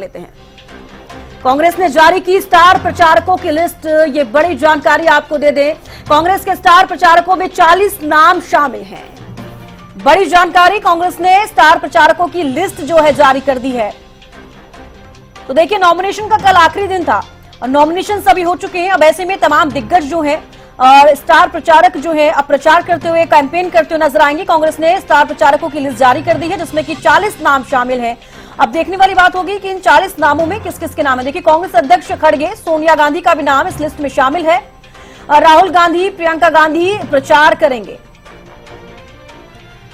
लेते हैं। कांग्रेस ने जारी की स्टार प्रचारकों की लिस्ट। ये बड़ी जानकारी आपको दे दें, कांग्रेस के स्टार प्रचारकों में 40 नाम शामिल हैं। बड़ी जानकारी, कांग्रेस ने स्टार प्रचारकों की लिस्ट जो है जारी कर दी है। तो देखिए, नॉमिनेशन का कल आखिरी दिन था और नॉमिनेशन सभी हो चुके हैं। अब ऐसे में तमाम दिग्गज जो है और स्टार प्रचारक जो है अब प्रचार करते हुए, कैंपेन करते हुए नजर आएंगे। कांग्रेस ने स्टार प्रचारकों की लिस्ट जारी कर दी है जिसमें कि 40 नाम शामिल हैं। अब देखने वाली बात होगी कि इन 40 नामों में किस किस के नाम है। देखिए, कांग्रेस अध्यक्ष खड़गे, सोनिया गांधी का भी नाम इस लिस्ट में शामिल है और राहुल गांधी, प्रियंका गांधी प्रचार करेंगे।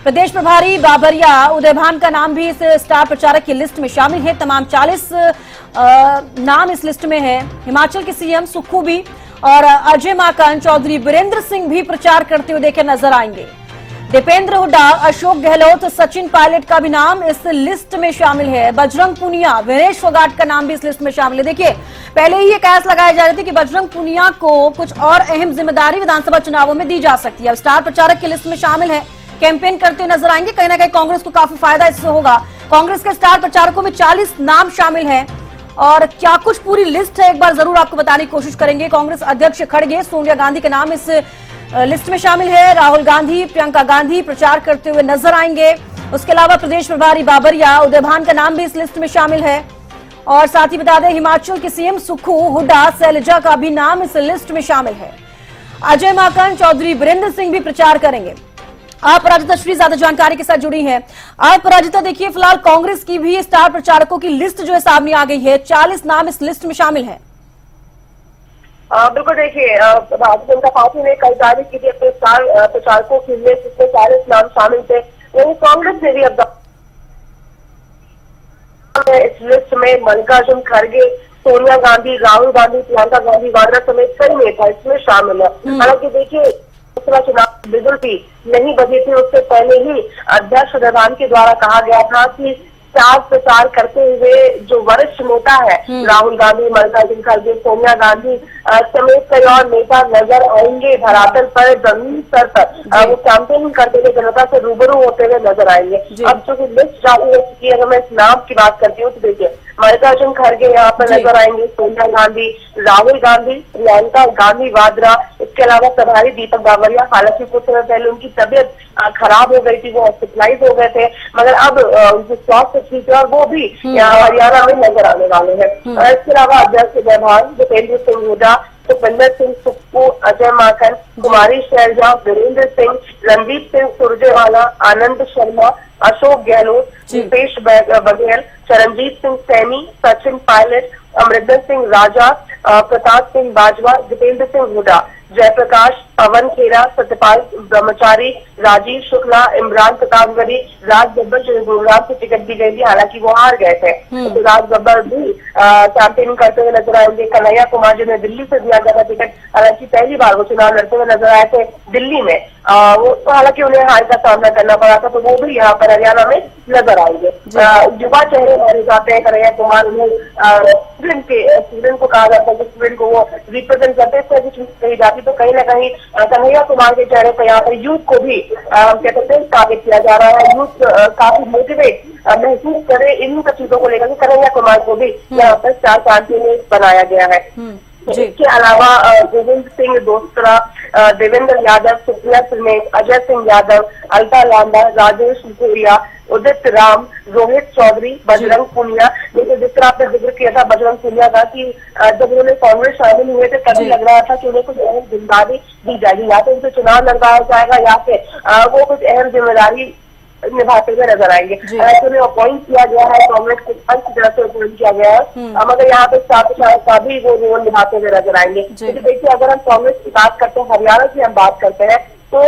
प्रदेश प्रभारी बाबरिया, उदय भान का नाम भी इस स्टार प्रचारक की लिस्ट में शामिल है। तमाम 40 नाम इस लिस्ट में है। हिमाचल के सीएम सुक्खू भी और अजय माकन, चौधरी बीरेंद्र सिंह भी प्रचार करते हुए देखे नजर आएंगे। दीपेंद्र हुड्डा, अशोक गहलोत, सचिन पायलट का भी नाम इस लिस्ट में शामिल है। बजरंग पुनिया, वीरेश फोगाट का नाम भी इस लिस्ट में शामिल है। देखिए, पहले ही ये कयास लगाए जा रहे थे कि बजरंग पुनिया को कुछ और अहम जिम्मेदारी विधानसभा चुनावों में दी जा सकती है। अब स्टार प्रचारक की लिस्ट में शामिल है, कैंपेन करते हुए नजर आएंगे। कहीं ना कहीं कांग्रेस को काफी फायदा इससे होगा। कांग्रेस के स्टार प्रचारकों में 40 नाम शामिल हैं और क्या कुछ पूरी लिस्ट है एक बार जरूर आपको बताने की कोशिश करेंगे। कांग्रेस अध्यक्ष खड़गे, सोनिया गांधी के नाम इस लिस्ट में शामिल है। राहुल गांधी, प्रियंका गांधी प्रचार करते हुए नजर आएंगे। उसके अलावा प्रदेश प्रभारी बाबरिया, उदय भान का नाम भी इस लिस्ट में शामिल है और साथ ही बता दें हिमाचल के सीएम सुक्खू, हुड्डा, शैलजा का भी नाम इस लिस्ट में शामिल है। अजय माकन, चौधरी बीरेंद्र सिंह भी प्रचार करेंगे। आप राजिता श्री ज्यादा जानकारी के साथ जुड़ी हैं। आप राजिता, देखिए फिलहाल कांग्रेस की भी स्टार प्रचारकों की लिस्ट जो है सामने आ गई है। 40 नाम इस लिस्ट में शामिल है। बिल्कुल, देखिए भारतीय जनता पार्टी ने कल जारी की थी अपने स्टार प्रचारकों की लिस्ट, जिसमें 40 नाम शामिल थे। वहीं कांग्रेस ने भी अब इस लिस्ट में मल्लिकार्जुन खड़गे, सोनिया गांधी, राहुल गांधी, प्रियंका गांधी वाड्रा समेत कई नेता इसमें शामिल है। हालांकि देखिए, लोकसभा चुनाव बिगुल भी नहीं बजी थी, उससे पहले ही अध्यक्ष प्रधान के द्वारा कहा गया था कि स्टार प्रचार करते हुए जो वरिष्ठ नेता है राहुल गांधी, मल्लिकार्जुन खड़गे, सोनिया गांधी समेत कई और नेता नजर आएंगे। धरातल पर, जमीन स्तर पर वो कैंपेन करते हुए जनता से रूबरू होते हुए नजर आएंगे। अब चूंकि लिस्ट जारी हो चुकी है, अगर मैं इस नाम की बात करती हूँ तो देखिए, मल्लिकार्जुन खड़गे यहाँ पर नजर आएंगे, सोनिया गांधी, राहुल गांधी, प्रियंका गांधी वाड्रा, इसके अलावा प्रभारी दीपक बाबरिया। हालांकि कुछ समय पहले उनकी तबीयत खराब हो गई थी, वो हॉस्पिटलाइज हो गए थे, मगर अब उनकी स्वास्थ्य ठीक है और वो भी यहाँ हरियाणा में नजर आने वाले हैं। इसके अलावा अध्यक्ष उदय भान, दीपेंद्र सिंह हुड्डा, सुखविंदर सिंह सुक्खू, अजय माकन, कुमारी शैलजा, वीरेंद्र सिंह, रणदीप सिंह सुरजेवाला, आनंद शर्मा, अशोक गहलोत, दीपेश बघेल, चरणजीत सिंह सैनी, सचिन पायलट, अमरिंदर सिंह राजा, प्रताप सिंह बाजवा, दीपेंद्र सिंह हुड्डा, जयप्रकाश, पवन खेरा, सत्यपाल ब्रह्मचारी, राजीव शुक्ला, इमरान प्रतापगढ़ी, राज बब्बर जो गुरुग्राम से टिकट दी गई थी, हालांकि वो हार गए थे, तो राज बब्बर भी कैंपेनिंग करते हुए नजर आएंगे। कन्हैया कुमार जिन्हें दिल्ली से दिया गया था टिकट, हालांकि पहली बार वो चुनाव लड़ते हुए नजर आए थे दिल्ली में, वो तो हालांकि उन्हें हार का सामना करना पड़ा था, तो वो भी यहाँ पर हरियाणा में नजर आएंगे। युवा चेहरे माने जाते हैं कन्हैया कुमार, उन्हें स्टूडेंट को कहा जाता है कि स्टूडेंट को वो रिप्रेजेंट करते हैं, इस तरह कही जाती, तो कहीं ना कहीं कन्हैया कुमार के चेहरे पर यहाँ पर यूथ को भी कहते हैं स्थापित किया जा रहा है। यूथ काफी मोटिवेट महसूस करे इन सब चीजों को लेकर कन्हैया कुमार को भी यहाँ पर स्टार क्रांति में बनाया गया है। इसके अलावा गोविंद सिंह दोस्तरा, देवेंद्र यादव, सुप्रिया समेत अजय सिंह यादव, अलका लांबा, राजेश भूरिया, उदित राम, रोहित चौधरी, बजरंग पुनिया। जैसे जिस तरह आपने जिक्र किया था बजरंग पुनिया का कि जब उन्होंने कांग्रेस शामिल हुए थे तभी लग रहा था कि उन्हें कुछ अहम जिम्मेदारी दी जाएगी, या तो उनसे चुनाव लड़वाया जाएगा या फिर वो कुछ अहम जिम्मेदारी निभाते हुए नजर आएंगे। उन्हें अपॉइंट किया गया है, कांग्रेस के पंच की तरफ से अपॉइंट किया गया है, मगर यहाँ पे स्टार प्रचारक का भी वो रोल निभाते हुए नजर आएंगे। क्योंकि देखिए, अगर हम कांग्रेस की बात करते हैं, हरियाणा की हम बात करते हैं, तो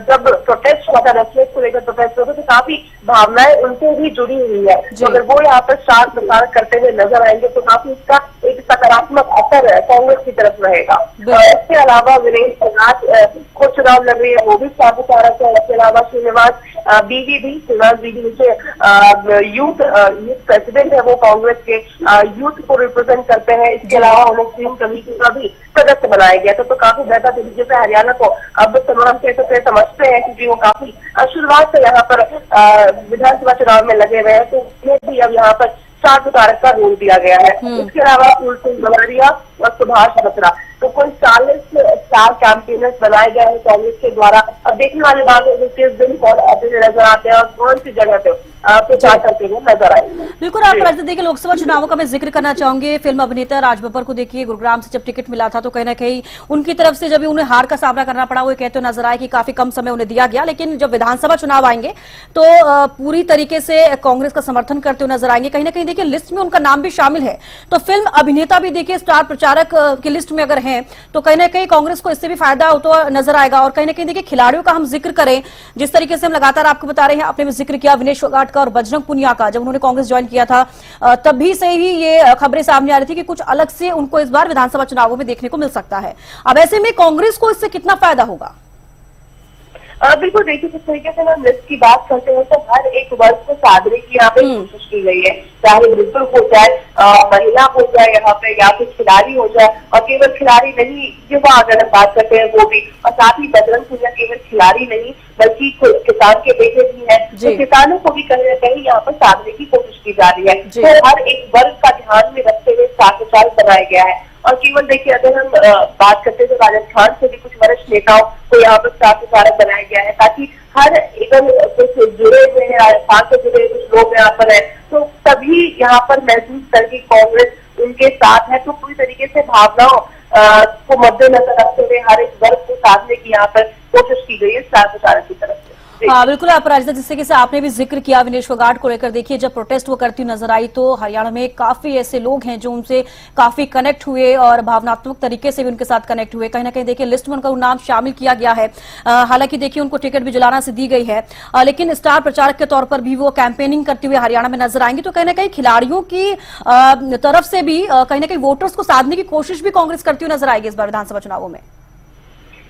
जब प्रोटेस्ट हुआ था, रेस्टलेस को लेकर प्रोटेस्ट हुआ तो काफी भावनाएं उनसे भी जुड़ी हुई है, तो अगर वो यहाँ पर स्टार प्रचार करते हुए नजर आएंगे तो काफी इसका एक सकारात्मक असर कांग्रेस की तरफ रहेगा। इसके अलावा वीरेंद्र फोगाट खुद चुनाव लड़ रही है, वो भी स्टार प्रचारक है। इसके अलावा श्रीनिवास बीवी भी, श्रीनिवास बीवी जो यूथ प्रेसिडेंट है, वो कांग्रेस के यूथ को रिप्रेजेंट करते हैं। इसके अलावा उन्हें स्क्रीन कमेटी का भी सदस्य बनाया गया था, तो काफी बेहतर तरीके से हरियाणा को अब तमाम से समझते हैं, क्योंकि वो काफी शुरुआत से यहाँ पर विधानसभा चुनाव में लगे हुए हैं, तो ये भी अब यहाँ पर स्टार प्रचारक का रोल दिया गया है। इसके अलावा कुलसुम बलरिया और सुभाष बत्रा, तो कुल 40 स्टार कैंपेनर्स बनाए गए हैं कांग्रेस के द्वारा। अब देखने वाली बात है कि किस दिन कौन आते हुए नजर आते हैं और कौन सी जगह पे प्रचार करते हुए नजर आएंगे। बिल्कुल, आप राजनीति देखिए, लोकसभा चुनावों का मैं जिक्र करना चाहूंगी। फिल्म अभिनेता राज बब्बर को देखिए, गुरुग्राम से जब टिकट मिला था तो कहीं ना कहीं उनकी तरफ से जब उन्हें हार का सामना करना पड़ा, वो कहते नजर आए कि काफी कम समय उन्हें दिया गया, लेकिन जब विधानसभा चुनाव आएंगे तो पूरी तरीके से कांग्रेस का समर्थन करते हुए नजर आएंगे। कहीं ना कहीं देखिए लिस्ट में उनका नाम भी शामिल है, तो फिल्म अभिनेता भी देखिए स्टार प्रचारक की लिस्ट में अगर हैं तो कहीं ना कहीं कांग्रेस को इससे भी फायदा होता नजर आएगा। और कहीं ना कहीं देखिए खिलाड़ियों का हम जिक्र करें, जिस तरीके से हम लगातार आपको बता रहे हैं, आपने भी जिक्र किया विनेश फोगाट का और बजरंग पुनिया का, जब उन्होंने कांग्रेस ज्वाइन किया था तभी से ही ये खबरें सामने आ रही थी कि कुछ अलग से उनको इस बार विधानसभा चुनावों में देखने को मिल सकता है। अब ऐसे में कांग्रेस को इससे कितना फायदा होगा? बिल्कुल, देखिए जिस तरीके से हम लिस्ट की बात करते हैं तो हर एक वर्ग को साधने की यहाँ पे कोशिश की गई है, चाहे बुजुर्ग हो जाए, महिला हो जाए यहाँ पे, या फिर खिलाड़ी हो जाए। और केवल खिलाड़ी नहीं, युवा अगर हम बात करते हैं वो भी, और साथ ही बजरंग पुनिया केवल खिलाड़ी नहीं बल्कि किसान के बेटे भी हैं, तो किसानों को भी कहीं ना कहीं यहाँ पर साधने की कोशिश की जा रही है। तो हर एक वर्ग का ध्यान में रखते हुए स्टार प्रचारक बनाया गया है। और केवल देखिए अगर हम बात करते हैं तो राजस्थान से भी कुछ वरिष्ठ नेताओं को यहाँ पर स्टार प्रचारक बनाया गया है, ताकि हर एकदम कुछ जुड़े हुए हैं, राजस्थान से जुड़े कुछ लोग यहाँ पर है, तो तभी यहाँ पर महसूस करके कांग्रेस उनके साथ है। तो पूरी तरीके से भावनाओं को मद्देनजर रखते हुए हर एक वर्ग को साधने की यहाँ पर कोशिश की गई है स्टार प्रचारक की तरफ से। हाँ बिल्कुल, आप राजनीति जिससे कि आपने भी जिक्र किया विनेश फोगाट को लेकर, देखिए जब प्रोटेस्ट वो करती नजर आई तो हरियाणा में काफी ऐसे लोग हैं जो उनसे काफी कनेक्ट हुए और भावनात्मक तरीके से भी उनके साथ कनेक्ट हुए। कहीं ना कहीं देखिए लिस्ट में उनका नाम शामिल किया गया है, हालांकि देखिए उनको टिकट भी जुलाना से दी गई है, लेकिन स्टार प्रचारक के तौर पर भी वो कैंपेनिंग करते हुए हरियाणा में नजर आएंगे। तो कहीं ना कहीं खिलाड़ियों की तरफ से भी कहीं ना कहीं वोटर्स को साधने की कोशिश भी कांग्रेस करती हुई नजर आएगी इस बार विधानसभा चुनावों में।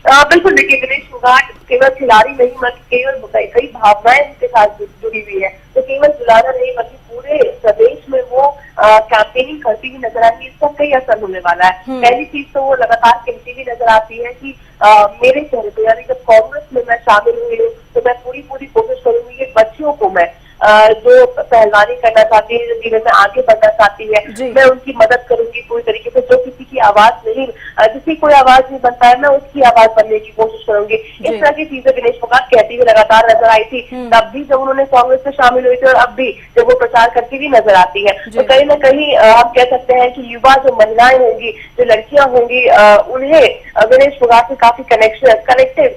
बिल्कुल, देखिए विनेश फोगाट केवल खिलाड़ी नहीं बल्कि केवल कई भावनाएं उनके साथ जुड़ी हुई है, तो केवल जुलाना नहीं बल्कि पूरे प्रदेश में वो कैंपेनिंग करती हुई नजर आती है। इसका कई असर होने वाला है। पहली चीज तो वो लगातार कहती हुई नजर आती है कि मेरे चेहरे पे, यानी जब कांग्रेस में मैं शामिल हुई हूँ तो मैं पूरी कोशिश करूंगी ये बच्चियों को मैं जो पहलवानी करना चाहती है, जो जीवन में आगे बढ़ना चाहती है, मैं उनकी मदद करूंगी पूरी तरीके से। जो किसी की आवाज नहीं, जिसकी कोई आवाज नहीं बनता है, मैं उसकी आवाज बनने की कोशिश करूंगी। इस तरह की चीजें विनेश फोगाट कहती हुई लगातार नजर आई थी, तब भी जब उन्होंने कांग्रेस में शामिल हुई थी और अब भी जब वो प्रचार करती हुई नजर आती है। तो कहीं ना कहीं हम कह सकते हैं कि युवा जो महिलाएं होंगी, जो लड़कियां होंगी, उन्हें विनेश फोगाट से काफी कनेक्टिव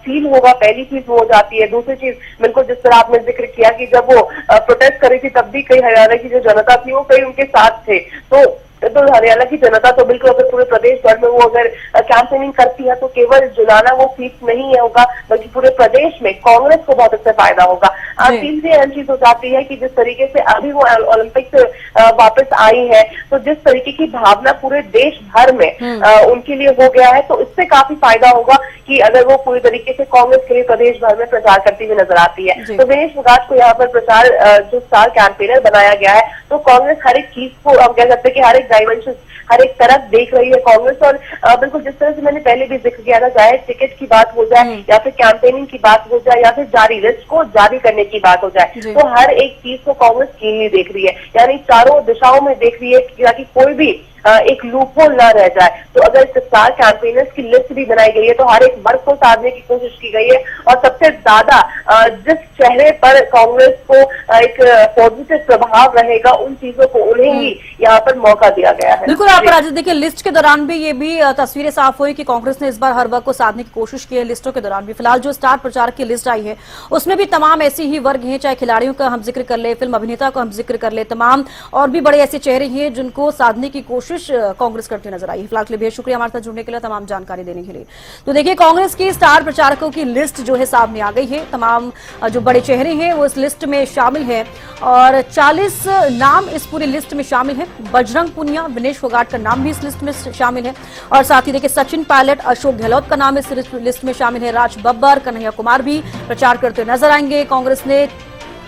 फील होगा। पहली चीज वो हो जाती है। दूसरी चीज बिल्कुल जिस तरह आपने जिक्र किया कि जब वो प्रोटेस्ट कर रही थी तब भी कई हरियाणा की जो जनता थी वो कई उनके साथ थे, तो हरियाणा की जनता तो बिल्कुल अगर पूरे प्रदेश भर में वो अगर कैंपेनिंग करती है तो केवल जुलाना वो सीट नहीं होगा बल्कि पूरे प्रदेश में कांग्रेस को बहुत अच्छा फायदा होगा। तीसरी अहम चीज हो जाती है कि जिस तरीके से अभी वो ओलंपिक से वापस आई है, तो जिस तरीके की भावना पूरे देश भर में उनके लिए हो गया है, तो इससे काफी फायदा होगा कि अगर वो पूरी तरीके से कांग्रेस के लिए प्रदेश भर में प्रचार करती हुई नजर आती है। तो विनेश फोगाट को यहाँ पर प्रचार जो स्टार कैंपेनर बनाया गया है, तो कांग्रेस हर एक चीज को हम कह सकते हैं कि हर एक डायमेंशन, हर एक तरफ देख रही है कांग्रेस। और बिल्कुल जिस तरह से मैंने पहले भी जिक्र किया था, चाहे टिकट की बात हो जाए या फिर कैंपेनिंग की बात हो जाए या फिर जारी लिस्ट को जारी करने की बात हो जाए, तो हर एक चीज को कांग्रेस कीनली देख रही है, यानी चारों दिशाओं में देख रही है ताकि कोई भी एक लूपहोल न रह जाए। तो अगर स्टार कैंपेनर्स की लिस्ट भी बनाई गई है तो हर एक वर्ग को साधने की कोशिश की गई है, और सबसे ज्यादा जिस चेहरे पर कांग्रेस को एक पॉजिटिव प्रभाव रहेगा उन चीजों को उन्हें ही यहाँ पर मौका दिया गया है। बिल्कुल, आप राजनीति देखिए लिस्ट के दौरान भी ये भी तस्वीरें साफ हुई कि कांग्रेस ने इस बार हर वर्ग को साधने की कोशिश की है। लिस्टों के दौरान भी फिलहाल जो स्टार प्रचारक की लिस्ट आई है उसमें भी तमाम ऐसे ही वर्ग हैं, चाहे खिलाड़ियों का हम जिक्र कर ले, फिल्म अभिनेता का हम जिक्र कर ले, तमाम और भी बड़े ऐसे चेहरे हैं जिनको साधने की कोशिश कांग्रेस करती नजर आई है। फिलहाल के लिए बेहद शुक्रिया हमारे साथ जुड़ने के लिए, तमाम जानकारी देने के लिए। तो देखिए कांग्रेस की स्टार प्रचारकों की लिस्ट जो है सामने आ गई है, तमाम जो बड़े चेहरे हैं वो इस लिस्ट में शामिल है और 40 नाम इस पूरी लिस्ट में शामिल है। बजरंग पुनिया, विनेश फोगाट का नाम भी इस लिस्ट में शामिल है और साथ ही देखिए सचिन पायलट, अशोक गहलोत का नाम इस लिस्ट में शामिल है। राज बब्बर, कन्हैया कुमार भी प्रचार करते हुए नजर आएंगे। कांग्रेस ने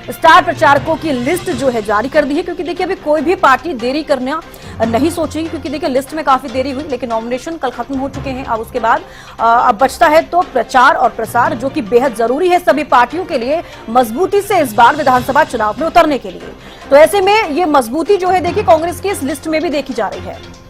स्टार प्रचारकों की लिस्ट जो है जारी कर दी है, क्योंकि देखिए अभी कोई भी पार्टी देरी करना नहीं सोचेगी, क्योंकि देखिए लिस्ट में काफी देरी हुई, लेकिन नॉमिनेशन कल खत्म हो चुके हैं। अब उसके बाद अब बचता है तो प्रचार और प्रसार, जो कि बेहद जरूरी है सभी पार्टियों के लिए मजबूती से इस बार विधानसभा चुनाव में उतरने के लिए। तो ऐसे में ये मजबूती जो है देखिए कांग्रेस की इस लिस्ट में भी देखी जा रही है।